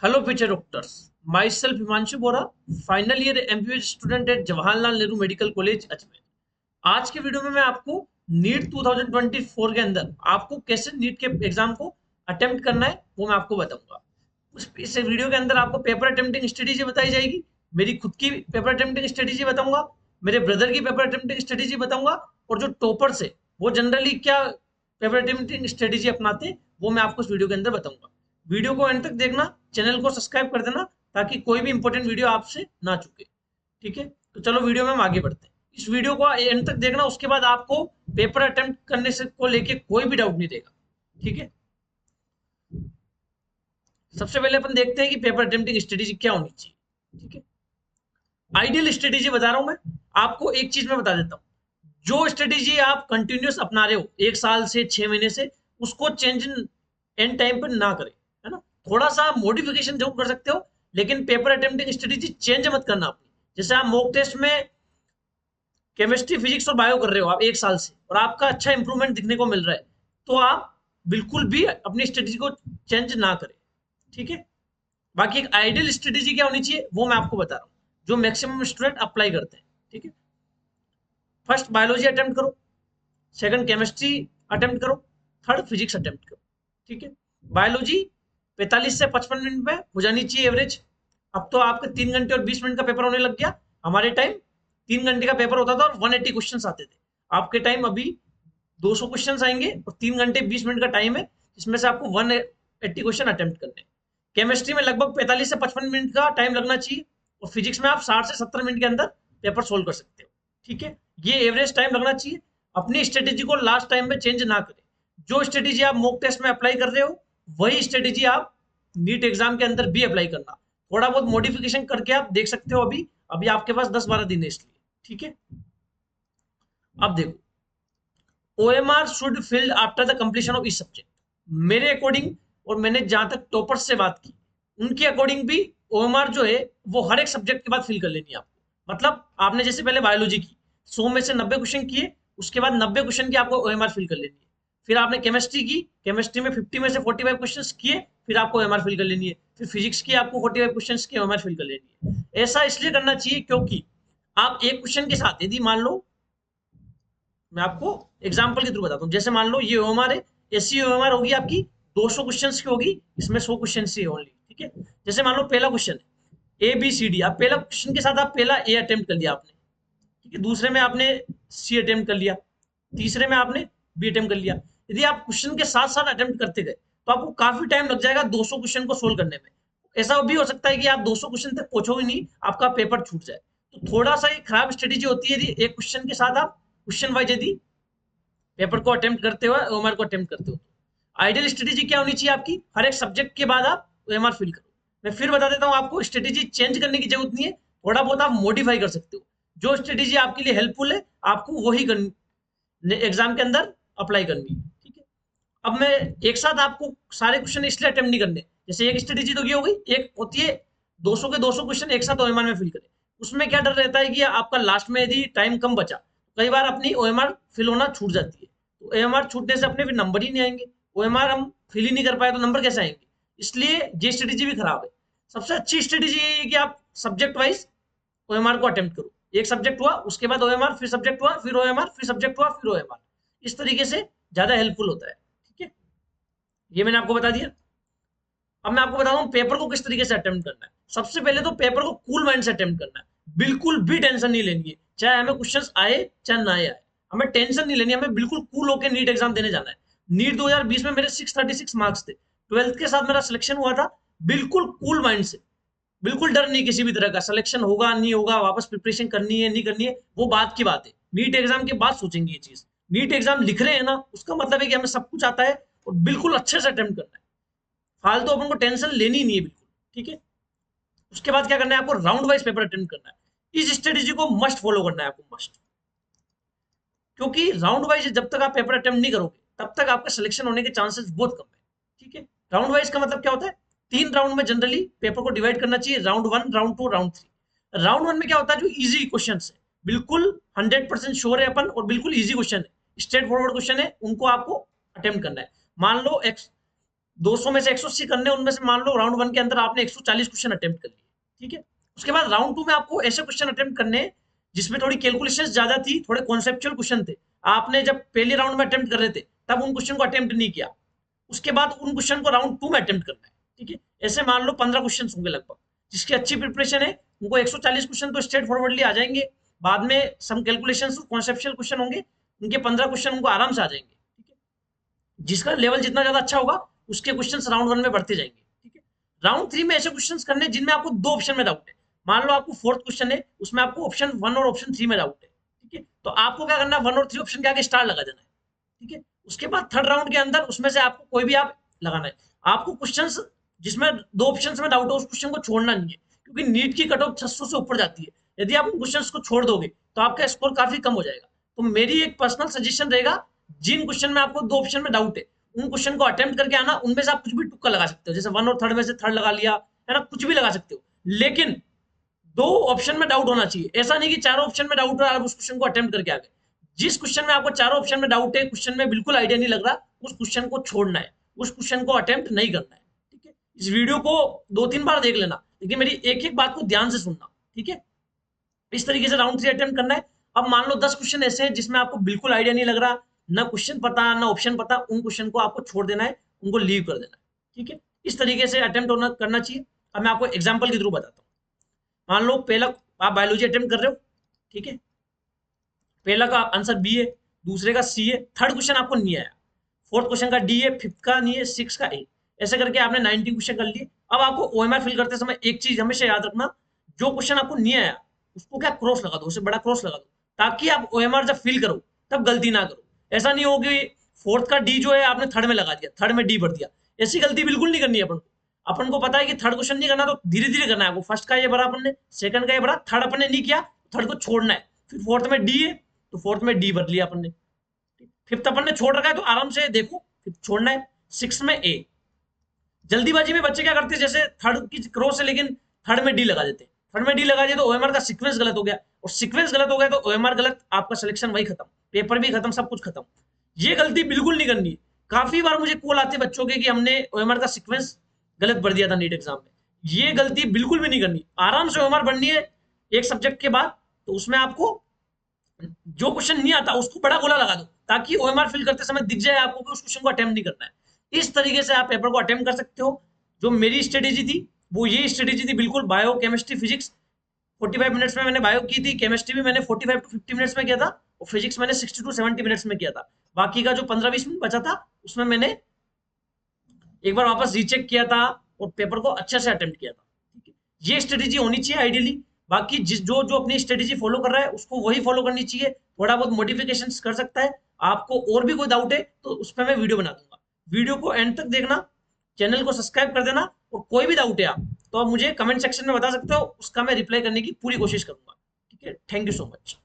Hello future doctors, my self Himanshu Bora, final year MBBS student at Jawaharlal Nehru medical college Ajmer. आज के video में मैं आपको नीट 2024 के अंदर आपको कैसे नीट के एग्जाम को अटेम्प्ट करना है वो मैं आपको बताऊंगा। इस वीडियो के अंदर आपको पेपर अटेम्प्टिंग स्ट्रेटेजी बताई जाएगी, मेरी खुद की पेपर अटेम्प्टिंग स्ट्रेटेजी बताऊंगा, मेरे ब्रदर की पेपर अटेम्प्टिंग स्ट्रेटेजी बताऊंगा, और जो टॉपर्स है वो जनरली क्या पेपर अटेम्प्टिंग स्ट्रेटेजी अपनाते हैं वो मैं आपको इस वीडियो के अंदर बताऊंगा। वीडियो को एंड तक देखना, चैनल को सब्सक्राइब कर देना ताकि कोई भी इंपॉर्टेंट वीडियो आपसे ना चुके। ठीक है, तो चलो वीडियो में हम आगे बढ़ते हैं। इस वीडियो को एंड तक देखना, उसके बाद आपको पेपर अटेम्प्ट करने से को लेके कोई भी डाउट नहीं रहेगा। ठीक है, सबसे पहले अपन देखते हैं कि पेपर अटेम्प्टिंग स्ट्रेटेजी क्या होनी चाहिए। ठीक है, आइडियल स्ट्रेटेजी बता रहा हूं मैं आपको। एक चीज मैं बता देता हूं, जो स्ट्रेटेजी आप कंटिन्यूस अपना रहे हो 1 साल से 6 महीने से, उसको चेंज एंड टाइम पर ना करें, है ना। थोड़ा सा मॉडिफिकेशन जरूर कर सकते हो, लेकिन पेपर अटेम्प्टिंग स्ट्रेटेजी चेंज मत करना अपनी। जैसे आप मॉक टेस्ट में केमिस्ट्री, फिजिक्स और बायो कर रहे हो आप 1 साल से, और आपका अच्छा इंप्रूवमेंट दिखने को मिल रहा है, तो आप बिल्कुल भी अपनी स्ट्रेटेजी को चेंज ना करें। ठीक है, बाकी एक आइडियल स्ट्रेटेजी क्या होनी चाहिए वो मैं आपको बता रहा हूँ, जो मैक्सिमम स्टूडेंट अप्लाई करते हैं। ठीक है, फर्स्ट बायोलॉजी अटेम्प्ट करो, सेकंड केमिस्ट्री अटेम्प्ट करो, थर्ड फिजिक्स अटेम्प्ट करो। ठीक है, बायोलॉजी 45 से 55 मिनट में हो जानी चाहिए एवरेज। अब तो आपके 3 घंटे और 20 मिनट का पेपर होने लग गया। हमारे टाइम 3 घंटे का पेपर होता था और 180 क्वेश्चन आते थे। आपके टाइम अभी 200 क्वेश्चन आएंगे और 3 घंटे 20 मिनट का टाइम है, जिसमें से आपको 180 क्वेश्चन अटेम्प्ट करने हैं। केमिस्ट्री में लगभग 45 से 55 मिनट का टाइम लगना चाहिए, और फिजिक्स में आप 60 से 70 मिनट के अंदर पेपर सोल्व कर सकते हो। ठीक है, ये एवरेज टाइम लगना चाहिए। अपनी स्ट्रेटेजी को लास्ट टाइम में चेंज ना करें। जो स्ट्रेटेजी आप मॉक टेस्ट में अप्लाई कर रहे हो, वही स्ट्रेटेजी आप नीट एग्जाम के अंदर भी अप्लाई करना। थोड़ा बहुत मॉडिफिकेशन करके आप देख सकते हो। अभी अभी आपके पास 10-12 दिन है इसलिए। ठीक है, अब देखो, OMR should field after the completion of each subject. मेरे अकॉर्डिंग, और मैंने जहां तक टॉपर्स से बात की, उनके अकॉर्डिंग भी OMR जो है वो हर एक सब्जेक्ट के बाद फिल कर लेनी है आपको। मतलब आपने जैसे पहले बायोलॉजी की 100 में से 90 क्वेश्चन किए, उसके बाद 90 क्वेश्चन की आपको OMR फिल कर लेनी है। फिर आपने केमिस्ट्री की, केमिस्ट्री में 50 में से 45 क्वेश्चन किए, फिर आपको OMR फिल कर लेनी है। फिर फिजिक्स की आपको 45 क्वेश्चन की OMR फिल कर लेनी है। ऐसा इसलिए करना चाहिए क्योंकि आप एक क्वेश्चन के साथ, यदि मान लो, मैं आपको एग्जांपल के थ्रू बताता हूँ। जैसे मान लो ये ओएमआर है, ऐसी ओएमआर होगी आपकी 200 क्वेश्चंस की होगी, इसमें 100 क्वेश्चन ही ओनली। ठीक है, जैसे मान लो पहला क्वेश्चन है ABCD, आप पहला क्वेश्चन के साथ आप पहला ए अटेम्प्ट कर लिया आपने। ठीक है, दूसरे में आपने सी अटेम्प्ट कर लिया, तीसरे में आपने बी अटेम्प्ट कर लिया। यदि आप क्वेश्चन के साथ साथ अटेम्प्ट करते गए तो आपको काफी टाइम लग जाएगा 200 क्वेश्चन को सोल्व करने में। ऐसा भी हो सकता है कि आप 200 क्वेश्चन तक पहुंचोगे नहीं, आपका पेपर छूट जाए। तो थोड़ा सा ये खराब स्ट्रेटेजी होती है यदि एक क्वेश्चन के साथ आप क्वेश्चन वाइज यदि पेपर को अटेम्प्ट करते हो, ओएमआर को अटेम्प्ट करते हो। आइडियल स्ट्रेटेजी क्या होनी चाहिए आपकी, हर एक सब्जेक्ट के बाद आप ओएमआर फिल करो। मैं फिर बता देता हूँ, आपको स्ट्रेटेजी चेंज करने की जरूरत नहीं है, थोड़ा बहुत आप मॉडिफाई कर सकते हो। जो स्ट्रेटेजी आपके लिए हेल्पफुल है, आपको वही एग्जाम के अंदर अप्लाई करनी है। ठीक है, अब मैं एक साथ आपको सारे क्वेश्चन इसलिए अटेम्प्ट नहीं करने। जैसे एक स्ट्रेटेजी तो ये हो गई, एक होती है 200 के 200 क्वेश्चन एक साथ ओएमआर में फिल करें। उसमें क्या डर रहता है कि आपका लास्ट में यदि टाइम कम बचा, कई बार अपनी ओएमआर फिल होना छूट जाती है। तो ओएमआर छूटने से अपने फिर नंबर ही नहीं आएंगे। ओएमआर हम फिल ही नहीं कर पाए तो नंबर कैसे आएंगे। इसलिए ये स्ट्रेटेजी भी खराब है। सबसे अच्छी स्ट्रेटेजी ये है कि आप सब्जेक्ट वाइज ओएमआर को अटेम्प्ट करो। एक सब्जेक्ट हुआ, उसके बाद ओएमआर, फिर सब्जेक्ट हुआ, फिर ओएमआर, फिर सब्जेक्ट हुआ, फिर ओएमआर। इस तरीके से ज्यादा हेल्पफुल होता है। ठीक है, ये मैंने आपको बता दिया। अब मैं आपको बताता हूँ पेपर को किस तरीके से अटेम्प्ट करना है। सबसे पहले तो पेपर को कूल माइंड से अटेम्प्ट करना है। बिल्कुल भी टेंशन नहीं लेनी है, चाहे हमें क्वेश्चंस आए चाहे ना आए। हमें टेंशन नहीं लेनी, हमें बिल्कुल कूल होकर नीट एग्जाम देने जाना है। नीट 2020 में मेरे 636 मार्क्स थे, 12th के साथ मेरा सिलेक्शन हुआ था। बिल्कुल कूल माइंड से, बिल्कुल डर नहीं किसी भी तरह का। सिलेक्शन होगा नहीं होगा, वापस प्रिपरेशन करनी है नहीं करनी है, वो बात की बात है। नीट एग्जाम के बाद सोचेंगे ये चीज। नीट एग्जाम लिख रहे हैं ना, उसका मतलब है कि हमें सब कुछ आता है और बिल्कुल अच्छे से अटेम्प्ट करना है। फालतू अपन को टेंशन लेनी नहीं है बिल्कुल। ठीक है, उसके बाद क्या करना है, आपको राउंड वाइज पेपर अटेम्प्ट करना है। इस स्ट्रेटेजी को मस्ट फॉलो करना है आपको, मस्ट। क्योंकि राउंड वाइज जब तक आप पेपर अटेम्प्ट नहीं करोगे, तब तक आपका सिलेक्शन होने के चांसेस बहुत कम है। ठीक है, राउंड वाइज का मतलब क्या होता है, 3 राउंड में जनरली पेपर को डिवाइड करना चाहिए, राउंड 1, राउंड 2, राउंड 3। राउंड 1 में क्या होता है, जो इजी क्वेश्चन है, बिल्कुल 100% श्योर है अपन, और बिल्कुल इजी क्वेश्चन है, स्ट्रेट फॉरवर्ड क्वेश्चन है, उनको आपको अटेम्प्ट करना है। मान लो 200 में से 180 करने, उनमें से मान लो राउंड 1 के अंदर आपने 140 क्वेश्चन अटेम्प्ट कर लिए, ठीक है। उसके बाद राउंड 2 में आपको ऐसे क्वेश्चन अटेम्प्ट करने जिसमें थोड़ी कैलकुलेशंस ज्यादा थी, थोड़े कॉन्सेप्चुअल क्वेश्चन थे। आपने जब पहले राउंड में अटेम्प्ट कर रहे थे तब उन क्वेश्चन को अटेम्प्ट नहीं किया, उसके बाद उन क्वेश्चन को राउंड 2 में अटेम्प्ट करना है, ठीक है। ऐसे मान लो 15 क्वेश्चन होंगे लगभग, जिसकी अच्छी प्रिपरेशन है उनको 140 क्वेश्चन तो स्ट्रेट फॉरवर्डली आ जाएंगे। बाद में सम कैलकुलेशंस और कॉन्सेप्चुअल क्वेश्चन होंगे, उनके 15 क्वेश्चन उनको आराम से आ जाएंगे, ठीक है। जिसका लेवल जितना ज्यादा अच्छा होगा उसके क्वेश्चंस राउंड 1 में बढ़ते जाएंगे, ठीक है। राउंड 3 में ऐसे क्वेश्चंस करने जिनमें आपको 2 ऑप्शन में डाउट है। मान लो आपको 4th क्वेश्चन है, उसमें आपको ऑप्शन 1 और ऑप्शन 3 में डाउट है, ठीक है। तो आपको क्या करना है, 1 और 3 ऑप्शन के आगे स्टार लगा देना है, ठीक है। उसके बाद थर्ड राउंड के अंदर उसमें से आपको कोई भी आप लगाना है। आपको क्वेश्चंस जिसमें 2 ऑप्शंस में डाउट है उस क्वेश्चन को छोड़ना नहीं है, क्योंकि नीट की कट ऑफ 600 से ऊपर जाती है। यदि आप उन क्वेश्चंस को छोड़ दोगे तो आपका स्कोर काफी कम हो जाएगा। तो मेरी एक पर्सनल सजेशन रहेगा, जिन क्वेश्चन में आपको 2 ऑप्शन में डाउट है उन क्वेश्चन को अटेम्प्ट करके आना। उनमें से आप कुछ भी तुक्का लगा सकते हो, जैसे 1 और 3 में से 3rd लगा लिया, है ना, कुछ भी लगा सकते हो। लेकिन 2 ऑप्शन में डाउट होना चाहिए, ऐसा नहीं कि 4 ऑप्शन में डाउट है आप उस क्वेश्चन को अटेम्प्ट करके आ गए। जिस क्वेश्चन में आपको 4 ऑप्शन में डाउट है, क्वेश्चन में बिल्कुल आइडिया नहीं लग रहा, उस क्वेश्चन को छोड़ना है, उस क्वेश्चन को अटेम्प्ट नहीं करना है, ठीक है। इस वीडियो को 2-3 बार देख लेना, लेकिन मेरी एक एक बात को ध्यान से सुनना, ठीक है। इस तरीके से राउंड 3 अटेम्प्ट करना है। अब मान लो 10 क्वेश्चन ऐसे हैं जिसमें आपको बिल्कुल आइडिया नहीं लग रहा, ना क्वेश्चन पता ना ऑप्शन पता, उन क्वेश्चन को आपको छोड़ देना है, उनको लीव कर देना है, ठीक है। इस तरीके से अटेम्प्ट करना चाहिए। अब मैं आपको एग्जाम्पल के थ्रू बताता हूँ। मान लो पहला आप बायोलॉजी अटेम्प्ट कर रहे हो, ठीक है। पहला का आंसर बी है, दूसरे का सी है, थर्ड क्वेश्चन आपको नहीं आया, फोर्थ क्वेश्चन का डी है, फिफ्थ का नहीं है, सिक्स का ए। ऐसे करके आपने 90 क्वेश्चन कर लिए। अब आपको ओएमआर फिल करते समय एक चीज हमेशा याद रखना, जो क्वेश्चन आपको नहीं आया उसको क्या क्रॉस लगा दो, उसे बड़ा क्रॉस लगा दो, ताकि आप ओएमआर जब फिल करो तब गलती ना करो। ऐसा नहीं हो कि फोर्थ का डी जो है आपने थर्ड में लगा दिया, थर्ड में डी भर दिया। ऐसी गलती बिल्कुल नहीं करनी है अपन को। अपन को पता है कि थर्ड क्वेश्चन नहीं करना, तो धीरे धीरे करना है आपको। फर्स्ट का ये भरा अपन ने, सेकंड का ये भरा, थर्ड अपन ने नहीं किया, थर्ड को छोड़ना है। फिर फोर्थ में डी है तो फोर्थ में डी भर लिया अपन ने, फिफ्थ अपन ने छोड़ रखा है तो आराम से देखो फिफ्थ छोड़ना है, सिक्स में ए। जल्दीबाजी में बच्चे क्या करते हैं, जैसे थर्ड की क्रॉस है लेकिन थर्ड में डी लगा देते हैं, थर्ड में डी लगा दिया तो ओएमआर का सीक्वेंस गलत हो गया, और सीक्वेंस गलत हो गया तो ओएमआर गलत, आपका सिलेक्शन वही खत्म, पेपर भी खत्म, सब कुछ खत्म। ये गलती बिल्कुल नहीं करनी है। काफी बार मुझे कॉल आते बच्चों के कि हमने ओएमआर का सीक्वेंस गलत भर दिया था नीट एग्जाम में। ये गलती बिल्कुल भी नहीं करनी, आराम से ओएमआर भरनी है एक सब्जेक्ट के बाद। तो उसमें आपको जो क्वेश्चन नहीं आता उसको बड़ा गोला लगा दो, ताकि ओएमआर फिल करते समय दिख जाए आपको कि उस क्वेश्चन को अटेम्प्ट नहीं करना है। इस तरीके से आप पेपर को अटेम्प्ट कर सकते हो। जो मेरी स्ट्रेटेजी थी वो ये स्ट्रेटेजी थी, बिल्कुल बायो केमिस्ट्री फिजिक्स 45 मिनट्स में मैंने बायो की थी, केमिस्ट्री भी मैंने 45 टू 50 मिनट्स में किया था, और फिजिक्स मैंने 60 टू 70 मिनट्स में किया था। बाकी का जो 15-20 मिनट बचा था उसमें मैंने एक बार वापस रीचेक किया था और पेपर को अच्छे से अटेम्प्ट किया था, ठीक है। ये स्ट्रेटेजी होनी चाहिए आइडियली। बाकी जिस जो जो अपनी स्ट्रेटेजी फॉलो कर रहा है उसको वही फॉलो करनी चाहिए, थोड़ा बहुत मॉडिफिकेशन कर सकता है। आपको और भी कोई डाउट है तो उस पर मैं वीडियो बना दूंगा, वीडियो को एंड तक देखना, चैनल को सब्सक्राइब कर देना, और कोई भी डाउट है आप तो आप मुझे कमेंट सेक्शन में बता सकते हो, उसका मैं रिप्लाई करने की पूरी कोशिश करूंगा, ठीक है। Thank you so much.